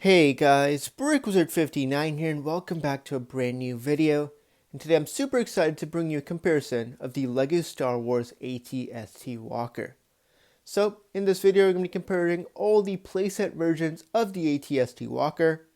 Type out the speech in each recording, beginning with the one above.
Hey guys, BrickWizard59 here and welcome back to a brand new video. And today I'm super excited to bring you a comparison of the LEGO Star Wars AT-ST Walker. So in this video we're going to be comparing all the playset versions of the AT-ST Walker.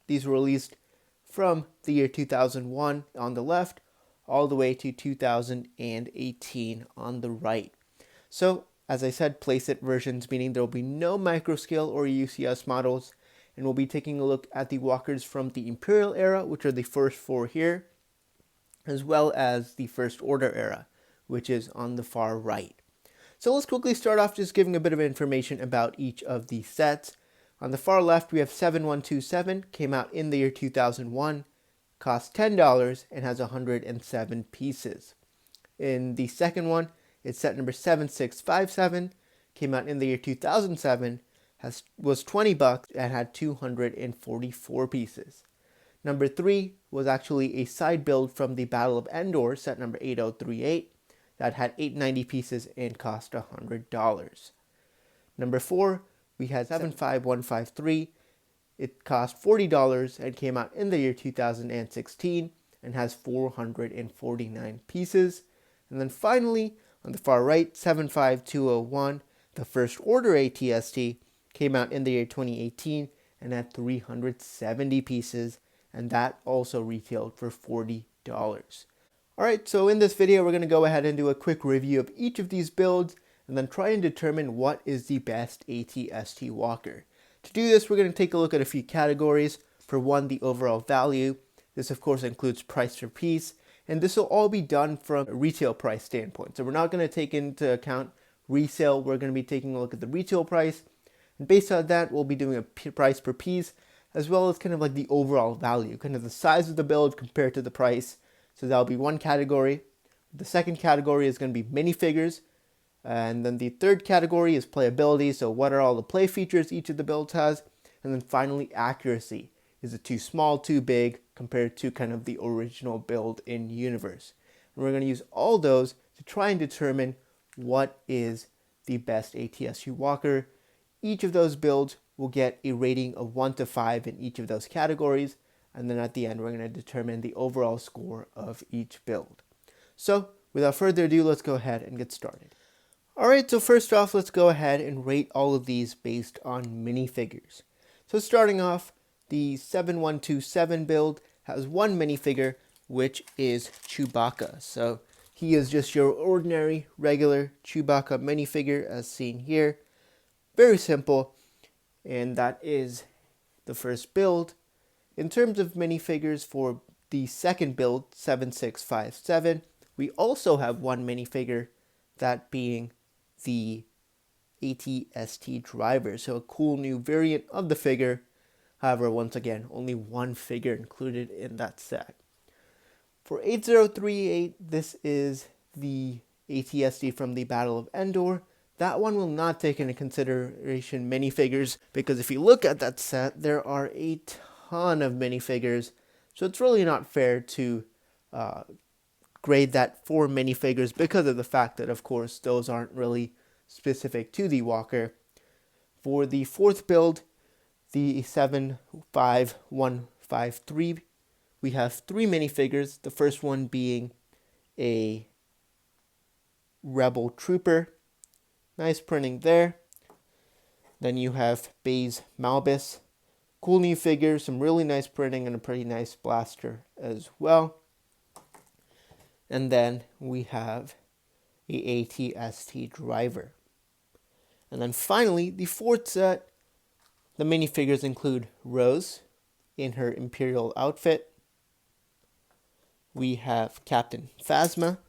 These were released from the year 2001 on the left all the way to 2018 on the right. So as I said, playset versions, meaning there will be no microscale or UCS models. And we'll be taking a look at the walkers from the Imperial era, which are the first four here, as well as the First Order era, which is on the far right. So let's quickly start off just giving a bit of information about each of the sets. On the far left, we have 7127, came out in the year 2001, cost $10, and has 107 pieces. In the second one, it's set number 7657, came out in the year 2007, was $20 and had 244 pieces. Number 3 was actually a side build from the Battle of Endor, set number 8038, that had 890 pieces and cost $100. Number 4, we had 75153. It cost $40 and came out in the year 2016 and has 449 pieces. And then finally, on the far right, 75201, the First Order AT-ST, came out in the year 2018 and had 370 pieces, and that also retailed for $40. Alright, so in this video we're going to go ahead and do a quick review of each of these builds and then try and determine what is the best AT-ST Walker. To do this, we're going to take a look at a few categories. For one, the overall value. This of course includes price per piece, and this will all be done from a retail price standpoint. So we're not going to take into account resale, we're going to be taking a look at the retail price. And based on that, we'll be doing a price per piece, as well as kind of like the overall value, kind of the size of the build compared to the price. So that'll be one category. The second category is going to be minifigures. And then the third category is playability. So what are all the play features each of the builds has? And then finally, accuracy. Is it too small, too big, compared to kind of the original build in universe? And we're going to use all those to try and determine what is the best AT-ST Walker. Each of those builds will get a rating of 1 to 5 in each of those categories, and then at the end we're going to determine the overall score of each build. So without further ado, let's go ahead and get started. Alright, so first off, let's go ahead and rate all of these based on minifigures. So starting off, the 7127 build has one minifigure, which is Chewbacca. So he is just your ordinary, regular Chewbacca minifigure as seen here. Very simple, and that is the first build. In terms of minifigures for the second build, 7657, we also have one minifigure, that being the AT-ST driver. So a cool new variant of the figure. However, once again, only one figure included in that set. For 8038, this is the AT-ST from the Battle of Endor. That one will not take into consideration minifigures, because if you look at that set, there are a ton of minifigures. So it's really not fair to grade that for minifigures because of the fact that, of course, those aren't really specific to the Walker. For the fourth build, the 75153, we have three minifigures. The first one being a Rebel Trooper. Nice printing there. Then you have Baze Malbus. Cool new figure, some really nice printing, and a pretty nice blaster as well. And then we have the AT-ST driver. And then finally, the fourth set, the minifigures include Rose in her Imperial outfit. We have Captain Phasma,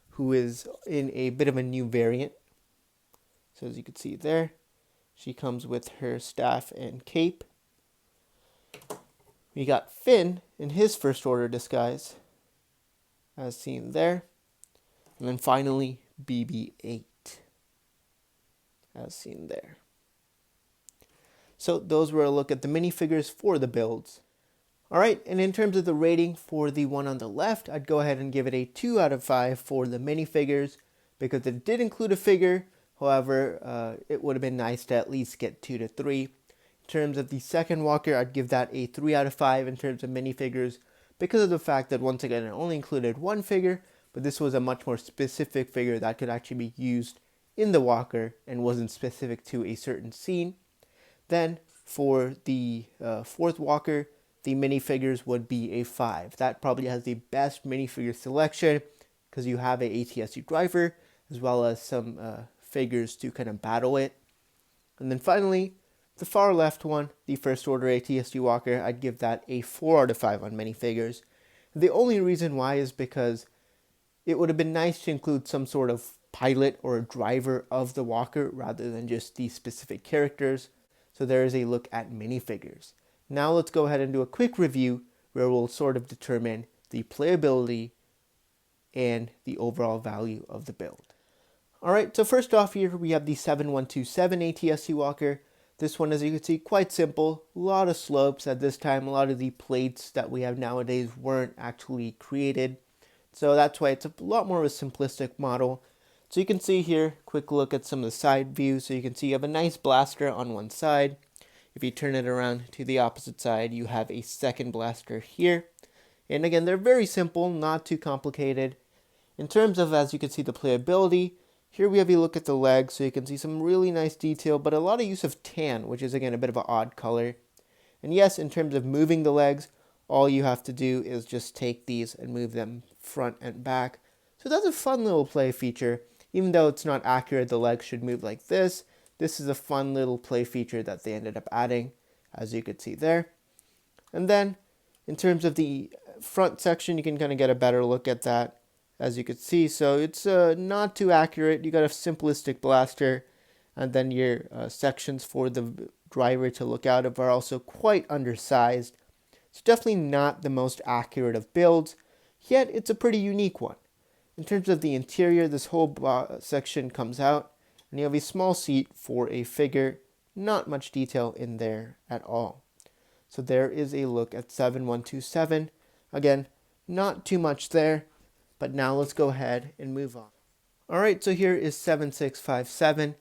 who is in a bit of a new variant. So as you can see there, she comes with her staff and cape. We got Finn in his First Order disguise, as seen there. And then finally, BB-8, as seen there. So those were a look at the minifigures for the builds. Alright, and in terms of the rating for the one on the left, I'd go ahead and give it a 2 out of 5 for the minifigures, because it did include a figure. However, it would have been nice to at least get 2 to 3. In terms of the second walker, I'd give that a 3 out of 5 in terms of minifigures because of the fact that once again it only included one figure, but this was a much more specific figure that could actually be used in the walker and wasn't specific to a certain scene. Then for the fourth walker, the minifigures would be a 5. That probably has the best minifigure selection because you have a ATST driver as well as some figures to kind of battle it. And then finally, the far left one, the First Order ATST Walker, I'd give that a 4 out of 5 on minifigures. The only reason why is because it would have been nice to include some sort of pilot or a driver of the walker rather than just the specific characters. So there is a look at minifigures. Now let's go ahead and do a quick review where we'll sort of determine the playability and the overall value of the build. Alright, so first off here we have the 7127 ATST Walker. This one, as you can see, quite simple. A lot of slopes at this time. A lot of the plates that we have nowadays weren't actually created. So that's why it's a lot more of a simplistic model. So you can see here, quick look at some of the side views. So you can see you have a nice blaster on one side. If you turn it around to the opposite side, you have a second blaster here. And again, they're very simple, not too complicated. In terms of, as you can see, the playability, here we have a look at the legs, so you can see some really nice detail, but a lot of use of tan, which is again a bit of an odd color. And yes, in terms of moving the legs, all you have to do is just take these and move them front and back. So that's a fun little play feature. Even though it's not accurate, the legs should move like this. This is a fun little play feature that they ended up adding, as you could see there. And then, in terms of the front section, you can kind of get a better look at that, as you could see. So it's not too accurate. You got a simplistic blaster, and then your sections for the driver to look out of are also quite undersized. It's definitely not the most accurate of builds, yet it's a pretty unique one. In terms of the interior, this whole section comes out, and you have a small seat for a figure. Not much detail in there at all. So there is a look at 7127. Again, not too much there, but now let's go ahead and move on. Alright, so here is 7657.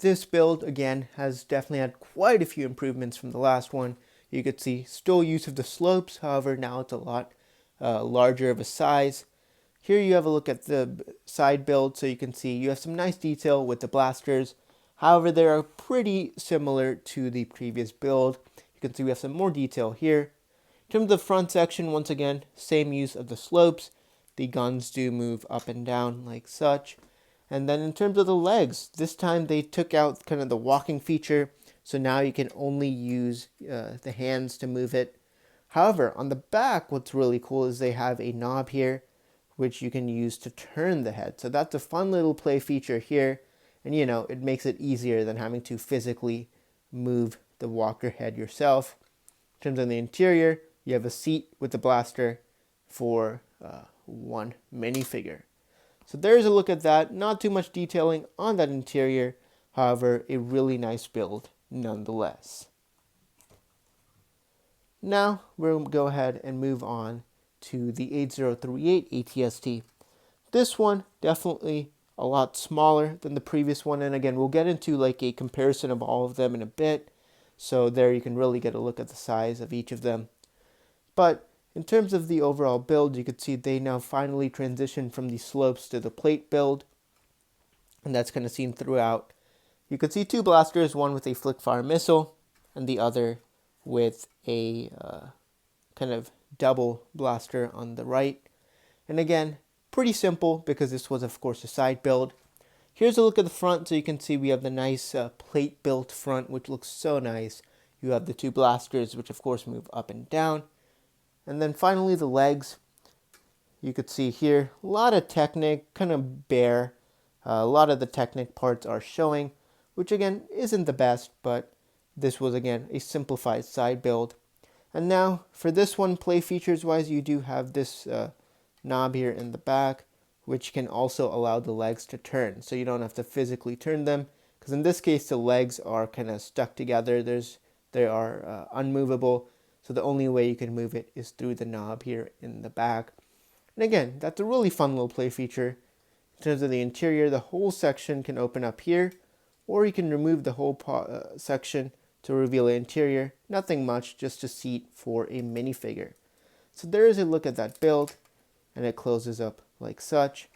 This build, again, has definitely had quite a few improvements from the last one. You could see still use of the slopes, however, now it's a lot larger of a size. Here you have a look at the side build, so you can see you have some nice detail with the blasters. However, they are pretty similar to the previous build. You can see we have some more detail here. In terms of the front section, once again, same use of the slopes. The guns do move up and down like such. And then in terms of the legs, this time they took out kind of the walking feature, so now you can only use the hands to move it. However, on the back, what's really cool is they have a knob here, which you can use to turn the head. So that's a fun little play feature here. And you know, it makes it easier than having to physically move the walker head yourself. In terms of the interior, you have a seat with the blaster for one minifigure. So there's a look at that. Not too much detailing on that interior. However, a really nice build nonetheless. Now we'll go ahead and move on to the 8038 ATST. This one definitely a lot smaller than the previous one, and again we'll get into like a comparison of all of them in a bit, so there you can really get a look at the size of each of them. But in terms of the overall build, you can see they now finally transitioned from the slopes to the plate build, and that's kind of seen throughout. You can see two blasters, one with a flick fire missile and the other with a kind of double blaster on the right. And again, pretty simple because this was of course a side build. Here's a look at the front, so you can see we have the nice plate built front, which looks so nice. You have the two blasters, which of course move up and down. And then finally the legs. You could see here a lot of Technic, kind of bare. A lot of the Technic parts are showing, which again isn't the best, but this was again a simplified side build. And now for this one, play features wise, you do have this knob here in the back, which can also allow the legs to turn, so you don't have to physically turn them, because in this case the legs are kind of stuck together. They are unmovable, so the only way you can move it is through the knob here in the back. And again, that's a really fun little play feature. In terms of the interior, the whole section can open up here, or you can remove the whole section to reveal the interior. Nothing much, just a seat for a minifigure. So there is a look at that build, and it closes up like such.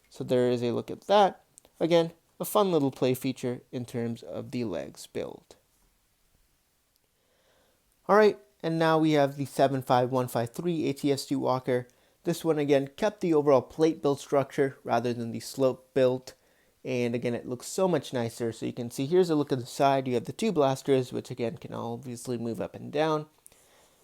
So there is a look at that. Again, a fun little play feature in terms of the legs build. Alright, and now we have the 75153 ATST Walker. This one again kept the overall plate build structure rather than the slope build. And again, it looks so much nicer. So you can see here's a look at the side. You have the two blasters, which again can obviously move up and down.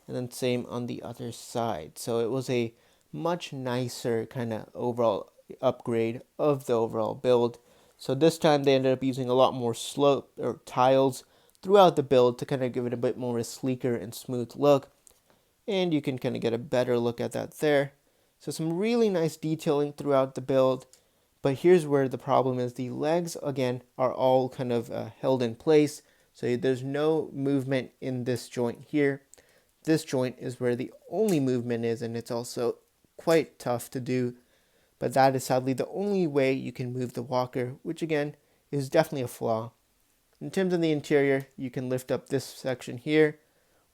And then same on the other side. So it was a much nicer kind of overall upgrade of the overall build. So this time they ended up using a lot more slope or tiles throughout the build to kind of give it a bit more a sleeker and smooth look. And you can kind of get a better look at that there. So some really nice detailing throughout the build. But here's where the problem is. The legs, again, are all kind of held in place. So there's no movement in this joint here. This joint is where the only movement is, and it's also quite tough to do. But that is sadly the only way you can move the walker, which again is definitely a flaw. In terms of the interior, you can lift up this section here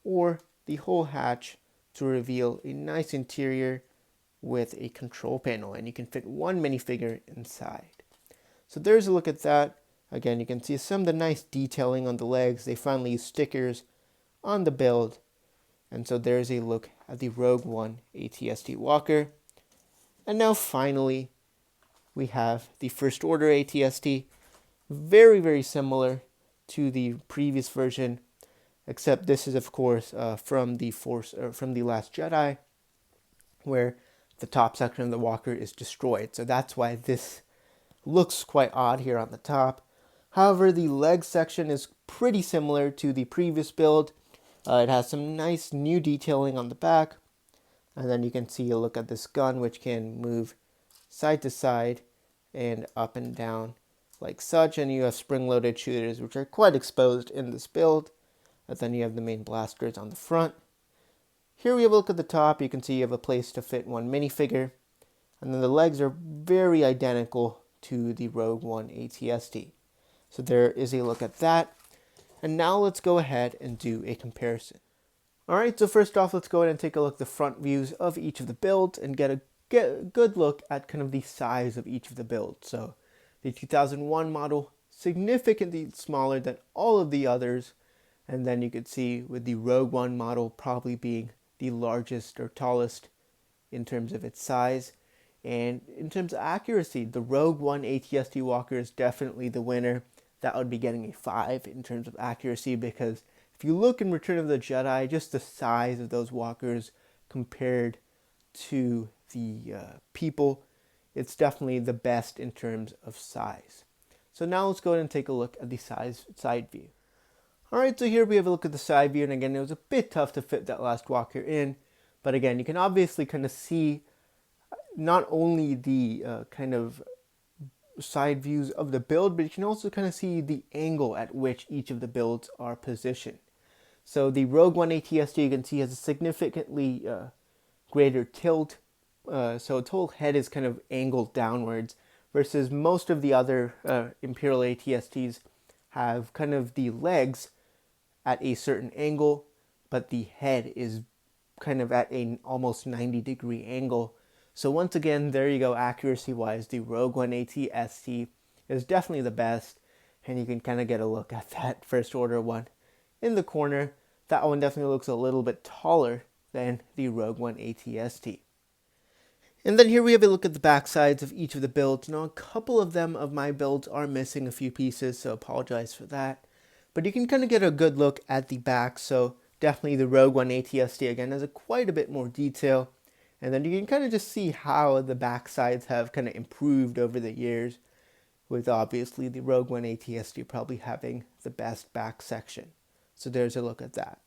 or the whole hatch to reveal a nice interior with a control panel, and you can fit one minifigure inside. So there's a look at that. Again, you can see some of the nice detailing on the legs. They finally use stickers on the build. And so there's a look at the Rogue One ATST Walker. And now finally, we have the First Order ATST. Very, very similar to the previous version, except this is of course from the Last Jedi, where the top section of the walker is destroyed. So that's why this looks quite odd here on the top. However, the leg section is pretty similar to the previous build. It has some nice new detailing on the back. And then you can see a look at this gun, which can move side to side and up and down like such. And you have spring-loaded shooters, which are quite exposed in this build. And then you have the main blasters on the front. Here we have a look at the top. You can see you have a place to fit one minifigure. And then the legs are very identical to the Rogue One ATST. So there is a look at that. And now let's go ahead and do a comparison. Alright, so first off, let's go ahead and take a look at the front views of each of the builds and get a good look at kind of the size of each of the builds. So the 2001 model, significantly smaller than all of the others. And then you could see with the Rogue One model probably being the largest or tallest in terms of its size. And in terms of accuracy, the Rogue One ATST Walker is definitely the winner. That would be getting a 5 in terms of accuracy, because if you look in Return of the Jedi, just the size of those walkers compared to the people, it's definitely the best in terms of size. So now let's go ahead and take a look at the side view. Alright, so here we have a look at the side view, and again, it was a bit tough to fit that last walker in, but again, you can obviously kind of see not only the kind of side views of the build, but you can also kind of see the angle at which each of the builds are positioned. So the Rogue One ATST, you can see, has a significantly greater tilt, so its whole head is kind of angled downwards, versus most of the other Imperial ATSTs have kind of the legs at a certain angle, but the head is kind of at an almost 90-degree angle. So once again, there you go, accuracy-wise, the Rogue One ATST is definitely the best, and you can kind of get a look at that First Order one in the corner. That one definitely looks a little bit taller than the Rogue One ATST. And then here we have a look at the back sides of each of the builds. Now, a couple of them of my builds are missing a few pieces, so apologize for that. But you can kind of get a good look at the back, so definitely the Rogue One ATST, again, has quite a bit more detail. And then you can kind of just see how the back sides have kind of improved over the years, with obviously the Rogue One ATST probably having the best back section. So there's a look at that.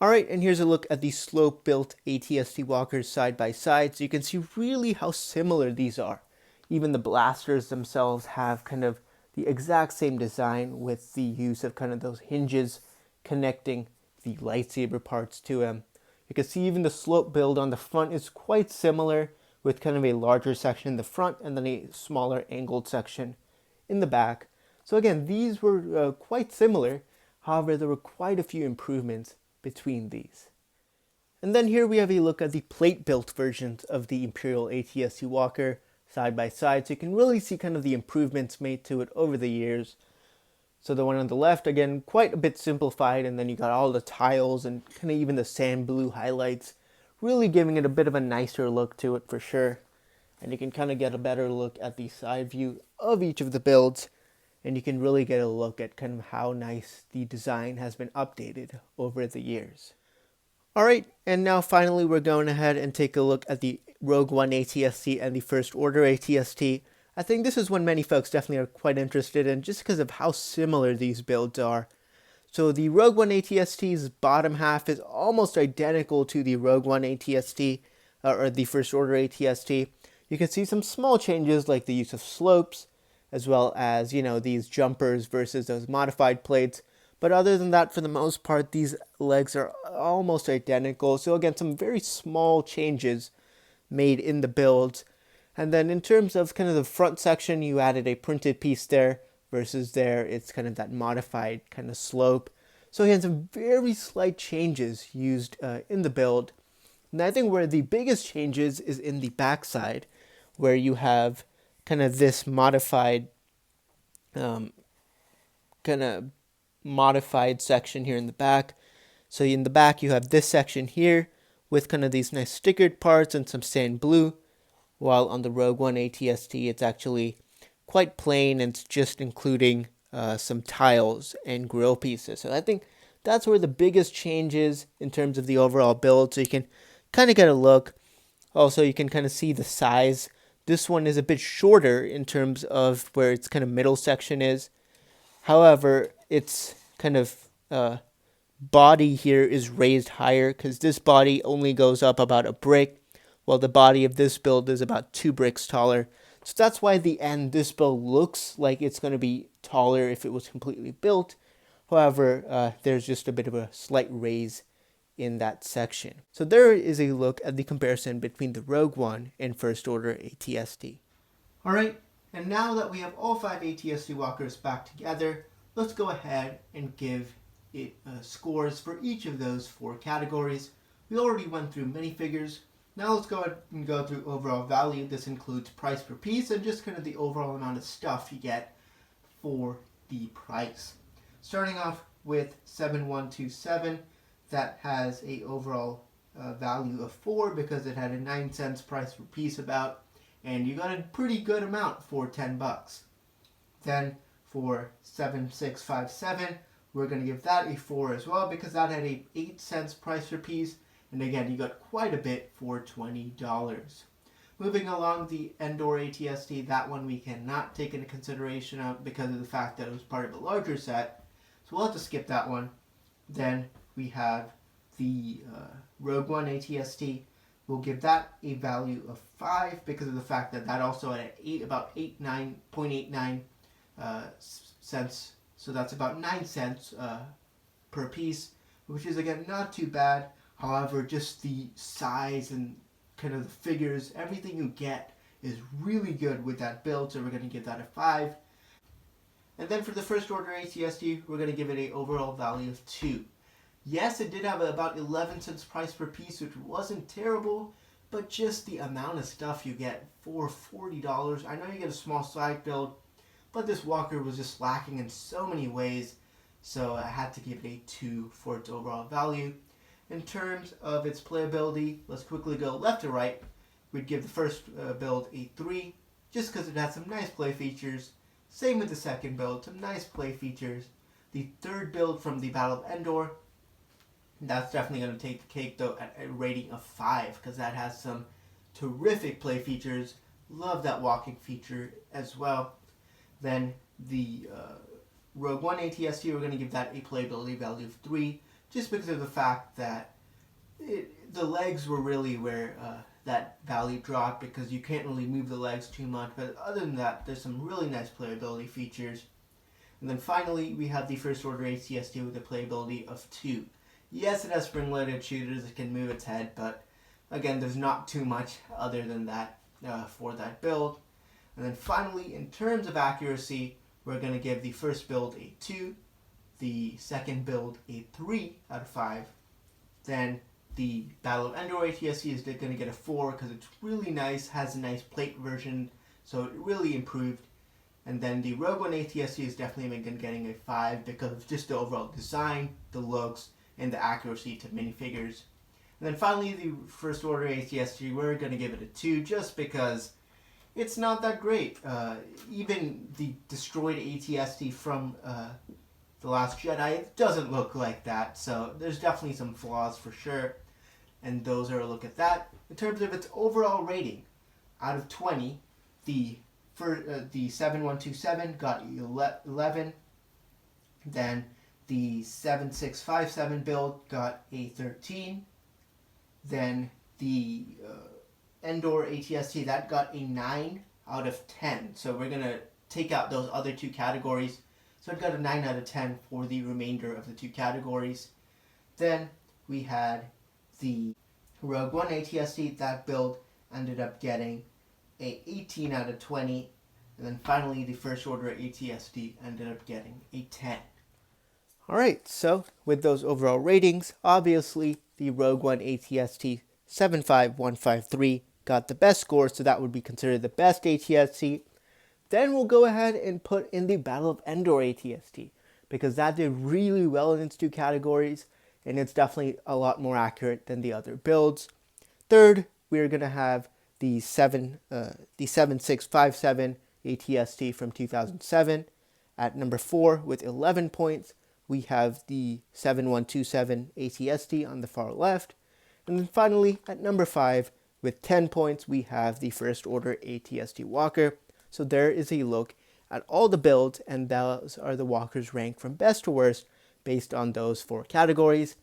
Alright, and here's a look at the slope-built ATST walkers side by side, so you can see really how similar these are. Even the blasters themselves have kind of the exact same design, with the use of kind of those hinges connecting the lightsaber parts to them. You can see even the slope build on the front is quite similar, with kind of a larger section in the front and then a smaller angled section in the back. So again, these were quite similar. However, there were quite a few improvements between these. And then here we have a look at the plate-built versions of the Imperial ATST Walker side by side, so you can really see kind of the improvements made to it over the years. So the one on the left, again, quite a bit simplified, and then you got all the tiles and kind of even the sand blue highlights, really giving it a bit of a nicer look to it for sure. And you can kind of get a better look at the side view of each of the builds, and you can really get a look at kind of how nice the design has been updated over the years. Alright, and now finally we're going ahead and take a look at the Rogue One ATST and the First Order ATST. I think this is one many folks definitely are quite interested in just because of how similar these builds are. So the Rogue One ATST's bottom half is almost identical to the Rogue One ATST, or the First Order ATST. You can see some small changes like the use of slopes, as well as, these jumpers versus those modified plates. But other than that, for the most part, these legs are almost identical. So again, some very small changes made in the builds. And then in terms of kind of the front section, you added a printed piece there versus there it's kind of that modified kind of slope. So again, some very slight changes used in the build. And I think where the biggest changes is in the backside, where you have kind of this modified section here in the back. So in the back you have this section here with kind of these nice stickered parts and some sand blue, while on the Rogue One ATST it's actually quite plain and it's just including some tiles and grill pieces. So I think that's where the biggest change is in terms of the overall build. So you can kind of get a look. Also, you can kind of see the size. This one is a bit shorter in terms of where its kind of middle section is. However, its kind of body here is raised higher because this body only goes up about a brick, while the body of this build is about 2 bricks taller. So that's why this build looks like it's going to be taller if it was completely built. However, there's just a bit of a slight raise in that section. So there is a look at the comparison between the Rogue One and First Order ATST. Alright, and now that we have all 5 ATST walkers back together, let's go ahead and give it scores for each of those 4 categories. We already went through minifigures. Now let's go ahead and go through overall value. This includes price per piece and just kind of the overall amount of stuff you get for the price. Starting off with 7127, that has a overall value of 4 because it had a 9 cents price per piece about, and you got a pretty good amount for 10 bucks. Then for 7657, we're going to give that a 4 as well because that had a 8 cents price per piece, and again you got quite a bit for $20. Moving along, the Endor ATST, that one we cannot take into consideration of because of the fact that it was part of a larger set, so we'll have to skip that one. Then we have the Rogue One ATST. We'll give that a value of 5 because of the fact that that also had about 0.89 cents. So that's about 9 cents per piece, which is again not too bad. However, just the size and kind of the figures, everything you get is really good with that build. So we're going to give that a 5. And then for the First Order ATST, we're going to give it an overall value of 2. Yes, it did have about 11 cents price per piece, which wasn't terrible, but just the amount of stuff you get for $40. I know you get a small side build, but this walker was just lacking in so many ways, so I had to give it a 2 for its overall value. In terms of its playability, let's quickly go left to right. We'd give the first build a 3, just because it had some nice play features. Same with the second build, some nice play features. The third build from the Battle of Endor, that's definitely going to take the cake though at a rating of 5 because that has some terrific play features. Love that walking feature as well. Then the Rogue One ATST, we're going to give that a playability value of 3 just because of the fact that the legs were really where that value dropped because you can't really move the legs too much. But other than that, there's some really nice playability features. And then finally, we have the First Order ATST with a playability of 2. Yes, it has spring-loaded shooters, it can move its head, but again, there's not too much other than that for that build. And then finally, in terms of accuracy, we're going to give the first build a 2. the second build a 3 out of 5. Then the Battle of Endor ATST is going to get a 4 because it's really nice, has a nice plate version, so it really improved. And then the Rogue One ATST is definitely getting a 5 because of just the overall design, the looks, and the accuracy to minifigures. And then finally, the First Order ATST, we're going to give it a 2 just because it's not that great. Even the destroyed ATST from The Last Jedi doesn't look like that, so there's definitely some flaws for sure. And those are a look at that. In terms of its overall rating, out of 20, the 7127 got 11. Then the 7657 build got a 13. Then the Endor ATST, that got a 9 out of 10. So we're going to take out those other two categories. So it got a 9 out of 10 for the remainder of the two categories. Then we had the Rogue One ATST. That build ended up getting a 18 out of 20. And then finally the First Order ATST ended up getting a 10. Alright, so with those overall ratings, obviously the Rogue One ATST 75153 got the best score, so that would be considered the best ATST. Then we'll go ahead and put in the Battle of Endor ATST, because that did really well in its two categories, and it's definitely a lot more accurate than the other builds. Third, we're going to have the 7657 ATST from 2007. At number 4 with 11 points, we have the 7127 ATST on the far left. And then finally, at number 5 with 10 points, we have the First Order ATST Walker. So there is a look at all the builds, and those are the walkers ranked from best to worst based on those 4 categories.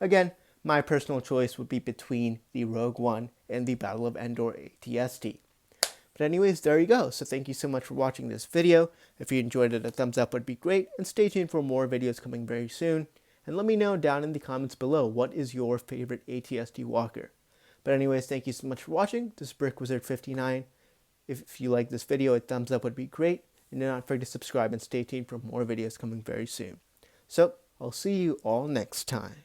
Again, my personal choice would be between the Rogue One and the Battle of Endor ATST. But anyways, there you go. So thank you so much for watching this video. If you enjoyed it, a thumbs up would be great, and stay tuned for more videos coming very soon. And let me know down in the comments below, what is your favorite ATST walker? But anyways, thank you so much for watching. This is BrickWizard59. If you like this video, a thumbs up would be great. And do not forget to subscribe and stay tuned for more videos coming very soon. So, I'll see you all next time.